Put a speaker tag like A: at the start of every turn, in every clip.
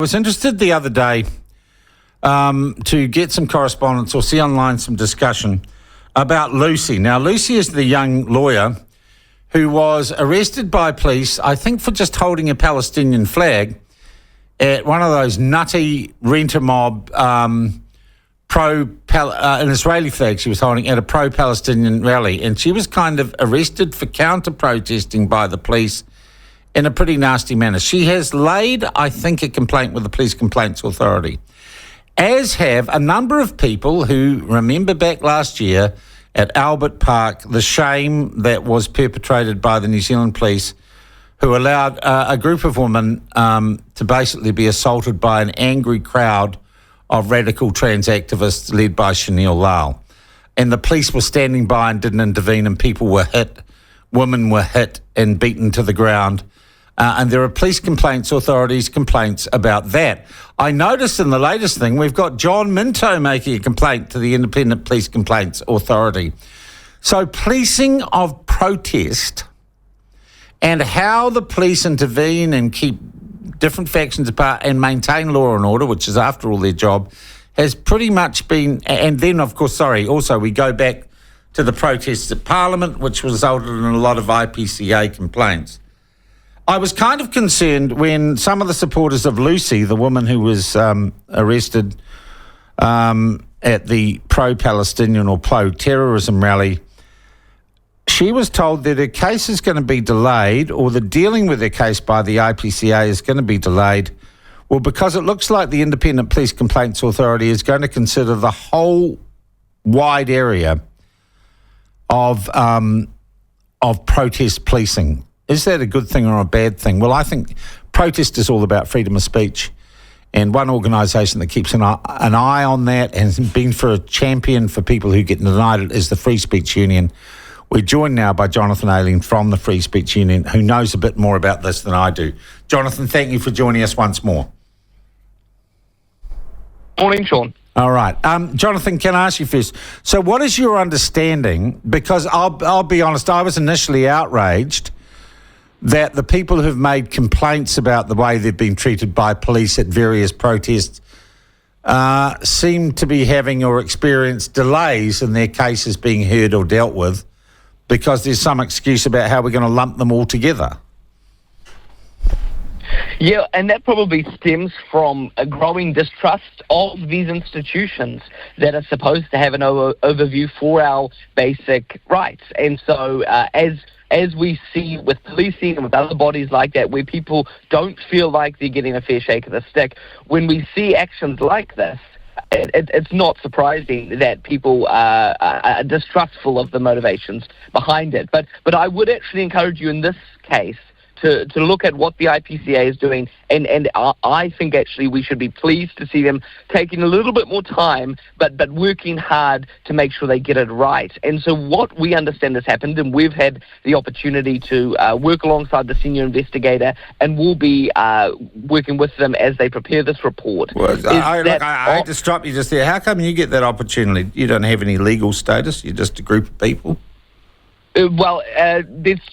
A: I was interested the other day to get some correspondence or see online some discussion about Lucy. Now, Lucy is the young lawyer who was arrested by police, I think, for just holding a Palestinian flag at one of those nutty rent-a-mob an Israeli flag she was holding at a pro-Palestinian rally. And she was kind of arrested for counter-protesting by the police in a pretty nasty manner. She has laid, I think, a complaint with the Police Complaints Authority, as have a number of people who remember back last year at Albert Park the shame that was perpetrated by the New Zealand police, who allowed a group of women to basically be assaulted by an angry crowd of radical trans activists led by Chanel Lal. And the police were standing by and didn't intervene, and people were hit, women were hit and beaten to the ground. And there are Police Complaints Authority's complaints about that. I noticed in the latest thing, we've got John Minto making a complaint to the Independent Police Complaints Authority. So policing of protest and how the police intervene and keep different factions apart and maintain law and order, which is after all their job, has pretty much been... And then, of course, also we go back to the protests at Parliament, which resulted in a lot of IPCA complaints. I was kind of concerned when some of the supporters of Lucy, the woman who was arrested at the pro-Palestinian or pro-terrorism rally, she was told that her case is going to be delayed, or the dealing with her case by the IPCA is going to be delayed, well, because it looks like the Independent Police Complaints Authority is going to consider the whole wide area of protest policing. Is that a good thing or a bad thing? Well, I think protest is all about freedom of speech. And one organisation that keeps an eye on that and has been for a champion for people who get denied it is the Free Speech Union. We're joined now by Jonathan Ayling from the Free Speech Union, who knows a bit more about this than I do. Jonathan, thank you for joining us once more.
B: Morning, Sean.
A: All right. Jonathan, can I ask you first? So what is your understanding? Because I'll be honest, I was initially outraged that the people who've made complaints about the way they've been treated by police at various protests seem to be having or experience delays in their cases being heard or dealt with because there's some excuse about how we're going to lump them all together.
B: Yeah, and that probably stems from a growing distrust of these institutions that are supposed to have an overview for our basic rights. And so as we see with policing and with other bodies like that, where people don't feel like they're getting a fair shake of the stick, when we see actions like this, it's not surprising that people are distrustful of the motivations behind it. But I would actually encourage you in this case to look at what the IPCA is doing, and I think actually we should be pleased to see them taking a little bit more time, but working hard to make sure they get it right. And so what we understand has happened, and we've had the opportunity to work alongside the senior investigator, and we'll be working with them as they prepare this report.
A: Well, I hate to stop you just there. How come you get that opportunity? You don't have any legal status? You're just a group of people?
B: There's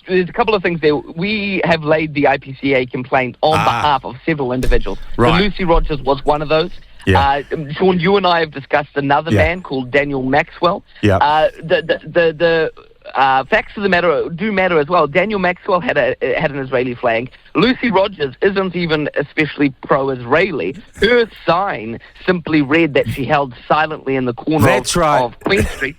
B: a couple of things there. We have laid the IPCA complaint on behalf of several individuals.
A: Right.
B: So Lucy Rogers was one of those.
A: Yeah.
B: Sean, you and I have discussed another man called Daniel Maxwell.
A: Yeah.
B: The facts of the matter do matter as well. Daniel Maxwell had an Israeli flag. Lucy Rogers isn't even especially pro-Israeli. Her sign simply read that she held silently in the corner of Queen Street.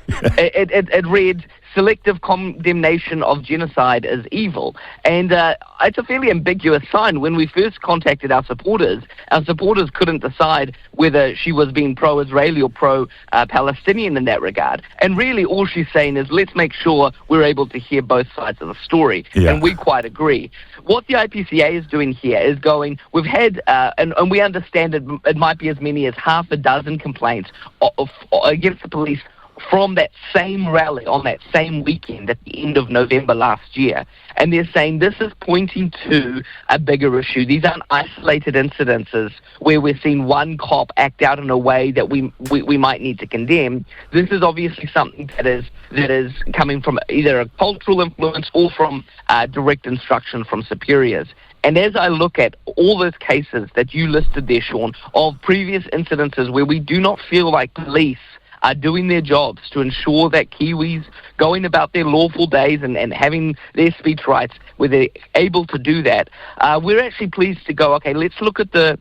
B: It read, "Selective condemnation of genocide is evil." And it's a fairly ambiguous sign. When we first contacted our supporters couldn't decide whether she was being pro-Israeli or pro-Palestinian in that regard. And really all she's saying is, let's make sure we're able to hear both sides of the story. Yeah. And we quite agree. What the IPCA is doing here is we've had, and we understand it might be as many as half a dozen complaints against the police from that same rally on that same weekend at the end of November last year. And they're saying this is pointing to a bigger issue. These aren't isolated incidences where we're seeing one cop act out in a way that we might need to condemn. This is obviously something that is coming from either a cultural influence or from direct instruction from superiors. And as I look at all those cases that you listed there, Sean, of previous incidences where we do not feel like police are doing their jobs to ensure that Kiwis going about their lawful days and having their speech rights, where they're able to do that, we're actually pleased to go, okay, let's look at the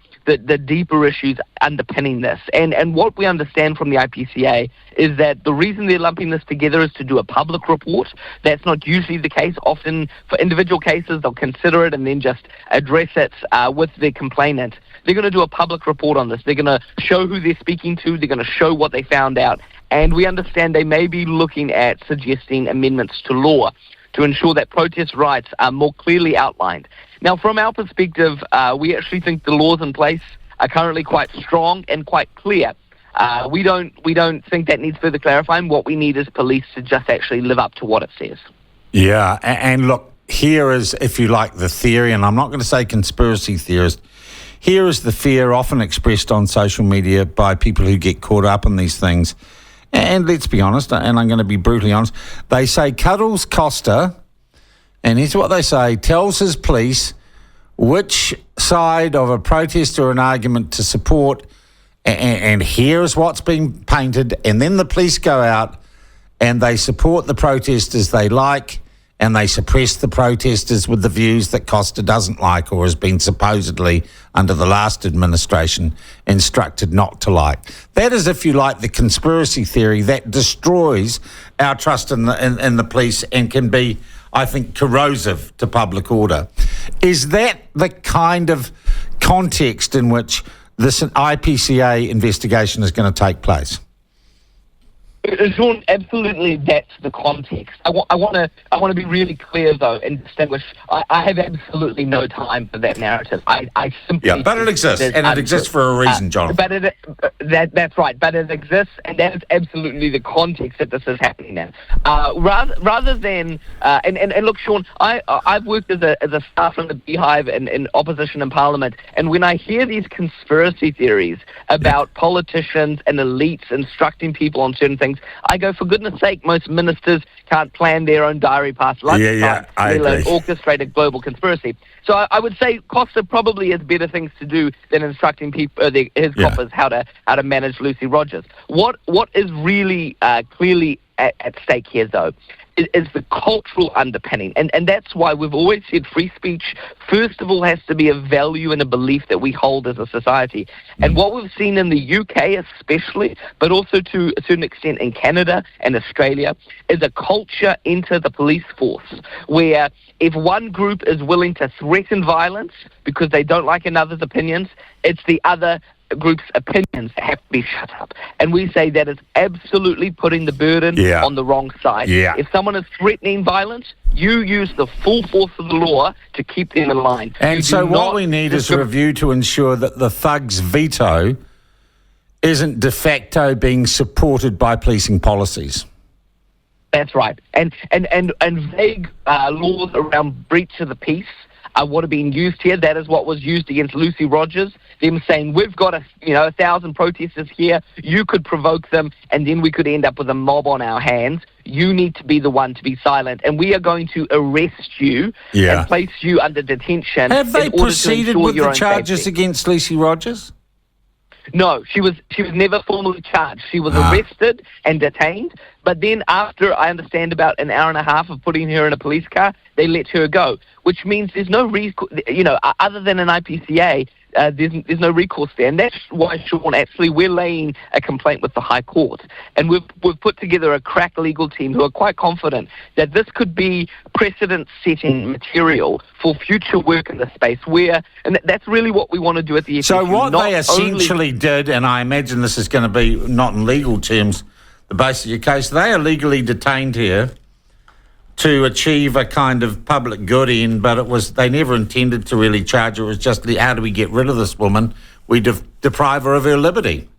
B: deeper issues underpinning this. And what we understand from the IPCA is that the reason they're lumping this together is to do a public report. That's not usually the case. Often for individual cases, they'll consider it and then just address it with the complainant. They're going to do a public report on this. They're going to show who they're speaking to. They're going to show what they found out. And we understand they may be looking at suggesting amendments to law to ensure that protest rights are more clearly outlined. Now, from our perspective, we actually think the laws in place are currently quite strong and quite clear. We don't think that needs further clarifying. What we need is police to just actually live up to what it says.
A: Yeah, and look, here is, if you like, the theory, and I'm not going to say conspiracy theorist. Here is the fear often expressed on social media by people who get caught up in these things. And let's be honest, and I'm going to be brutally honest, they say Cuddles Costa, and here's what they say, tells his police which side of a protest or an argument to support, and here's what's being painted, and then the police go out and they support the protesters they like, and they suppress the protesters with the views that Costa doesn't like or has been supposedly, under the last administration, instructed not to like. That is, if you like, the conspiracy theory that destroys our trust in the police and can be, I think, corrosive to public order. Is that the kind of context in which this IPCA investigation is going to take place?
B: Sean, absolutely, that's the context. I want to be really clear though and distinguish. I have absolutely no time for that narrative. I simply
A: but it exists, and it exists for a reason, John.
B: But that's right. But it exists, and that is absolutely the context that this is happening in. Rather than and look, Sean, I've worked as a staff in the Beehive and in opposition in Parliament, and when I hear these conspiracy theories about politicians and elites instructing people on certain things, I go, for goodness sake, most ministers can't plan their own diary past lunchtime, let alone orchestrate a global conspiracy. So I would say Costa probably has better things to do than instructing people, his coppers, how to manage Lucy Rogers. What is really clearly at stake here, though, is the cultural underpinning. And that's why we've always said free speech, first of all, has to be a value and a belief that we hold as a society. And what we've seen in the UK especially, but also to a certain extent in Canada and Australia, is a culture into the police force where if one group is willing to threaten violence because they don't like another's opinions, it's the other group's opinions have to be shut up. And we say that is absolutely putting the burden on the wrong side. Yeah. If someone is threatening violence, you use the full force of the law to keep them in line.
A: And so what we need is a review to ensure that the thugs' veto isn't de facto being supported by policing policies.
B: That's right. And vague laws around breach of the peace are what are being used here. That is what was used against Lucy Rogers. Them saying, we've got 1,000 protesters here, you could provoke them, and then we could end up with a mob on our hands. You need to be the one to be silent, and we are going to arrest you and place you under detention.
A: Have they proceeded with the charges against Lucy Rogers?
B: No, she was never formally charged. She was arrested and detained, but then after, I understand, about an hour and a half of putting her in a police car, they let her go, which means there's no recourse, other than an IPCA, there's no recourse there. And that's why, Sean, actually, we're laying a complaint with the High Court. And we've put together a crack legal team who are quite confident that this could be precedent-setting material for future work in the space where, and that's really what we want to do at the FSU.
A: So what they essentially did, and I imagine this is going to be, not in legal terms, the basis of your case, they are legally detained here to achieve a kind of public good end, but they never intended to really charge her. It was just, how do we get rid of this woman? We deprive her of her liberty.